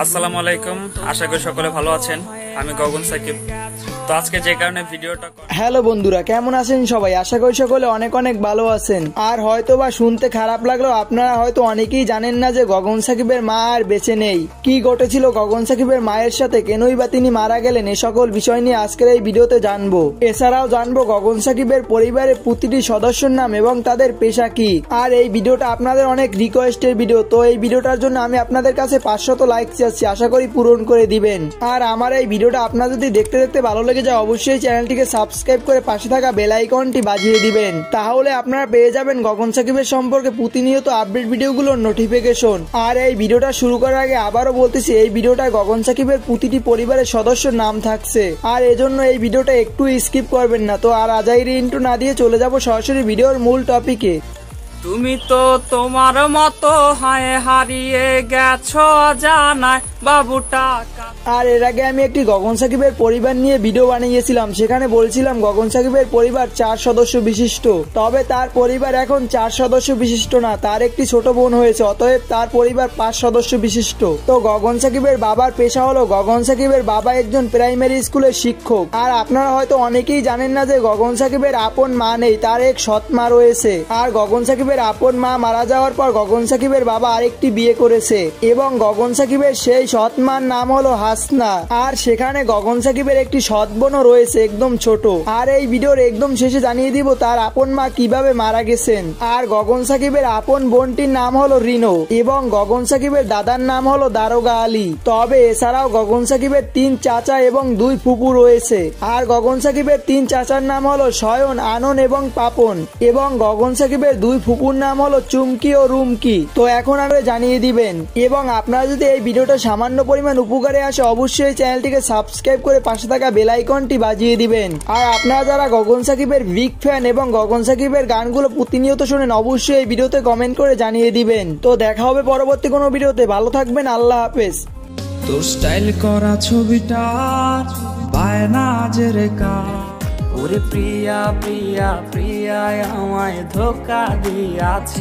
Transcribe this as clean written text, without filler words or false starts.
আসসালামু আলাইকুম, আশা করি সকলে ভালো আছেন। আমি গগন সাকিব। তো আজকে যে কারণে ভিডিওটা হ্যালো বন্ধুরা, কেমন আছেন সবাই? আশা করি সকলে অনেক অনেক ভালো আছেন। আর হয়তো বা শুনতে খারাপ লাগলেও আপনারা হয়তো অনেকেই জানেন না যে গগন সাকিবের মা আর বেঁচে নেই। কি ঘটেছিল গগন সাকিবের মায়ের সাথে, কেনই বা তিনি মারা গেলেন, এ সকল বিষয় নিয়ে আজকের এই ভিডিওতে জানবো। এছাড়াও জানবো গগন সাকিবের পরিবারের প্রতিটি সদস্যর নাম এবং তাদের পেশা কি। আর এই ভিডিওটা আপনাদের অনেক রিকোয়েস্টের ভিডিও, তো এই ভিডিওটার জন্য আমি আপনাদের কাছে 500 লাইক চাচ্ছি, আশা করি পূরণ করে দিবেন। আর আমার এই ভিডিওটা আপনার যদি দেখতে দেখতে ভালো লেগে যায়, অবশ্যই চ্যানেলটিকে সাবস্ক্রাইব করে পাশে থাকা বেল আইকনটি বাজিয়ে দিবেন। তাহলে আপনারা পেয়ে যাবেন গগন সাকিবের সম্পর্কে প্রতিনিয়ত আপডেট ভিডিওগুলোর নোটিফিকেশন। আর এই ভিডিওটা শুরু করার আগে আবারও বলতেছি, এই ভিডিওটায় গগন সাকিবের প্রতিটি পরিবারের সদস্যর নাম থাকছে, আর এজন্য এই ভিডিওটা একটু স্কিপ করবেন না। তো আর আজাইরি ইন্ট্রো না দিয়ে চলে যাব সরাসরি ভিডিওর মূল টপিকে। তুমি তো তোমার মতো হারিয়ে গেছো জানায় বাবুটা। আর এর আগে আমি একটি গগন সাকিবের পরিবার নিয়ে ভিডিও বানিয়েছিলাম, সেখানে বলছিলাম গগন সাকিবের পরিবার 4 সদস্য বিশিষ্ট। তবে তার পরিবার এখন 4 সদস্য বিশিষ্ট না, তার একটি ছোট বোন হয়েছে, অতএব তার পরিবার 5 সদস্য বিশিষ্ট। তো গগন সাকিবের বাবার পেশা হলো, গগন সাকিবের বাবা একজন প্রাইমারি স্কুলের শিক্ষক। আর আপনারা হয়তো অনেকেই জানেন না যে গগন সাকিবের আপন মা নেই, তার এক সৎ মা রয়েছে। আর গগন সাকিবের আপন মা মারা যাওয়ার পর গগন সাকিবের বাবা আরেকটি বিয়ে করেছে, এবং গগন সাকিবের সেই সৎ মার নাম হলো হাসনা। আর সেখানে গগন সাকিবের একটি সৎ বোনও রয়েছে, একদম ছোট। আর এই ভিডিওর একদম শেষে জানিয়ে দিব তার আপন মা কিভাবে মারা গেছেন। আর গগন সাকিবের আপন বোনটির নাম হলো রিনো, এবং গগন সাকিবের দাদার নাম হলো দারোগা আলী। তবে এছাড়াও গগন সাকিবের 3 চাচা এবং 2 ফুপু রয়েছে। আর গগন সাকিবের 3 চাচার নাম হলো শয়ন, আনন এবং পাপন, এবং গগন সাকিবের 2 ফুপুর নাম হলো চুমকি ও রুমকি। তো এখন আমরা জানিয়ে দিবেন, এবং আপনারা যদি এই ভিডিওটা সামান্য পরিমাণ উপকারে আসে, অবশ্যই চ্যানেলটিকে সাবস্ক্রাইব করে পাশে থাকা বেল আইকনটি বাজিয়ে দিবেন। আর আপনারা যারা গগন সাকিবের বিগ ফ্যান এবং গগন সাকিবের গানগুলো প্রতিনিয়ত শোনেন, অবশ্যই এই ভিডিওতে কমেন্ট করে জানিয়ে দিবেন। তো দেখা হবে পরবর্তী কোনো ভিডিওতে, ভালো থাকবেন, আল্লাহ হাফেজ। তোর স্টাইল করা ছবিটা বায়না যে রেখা, ওরে প্রিয়া প্রিয়া প্রিয়া আমায় ধোকা দিয়াছে।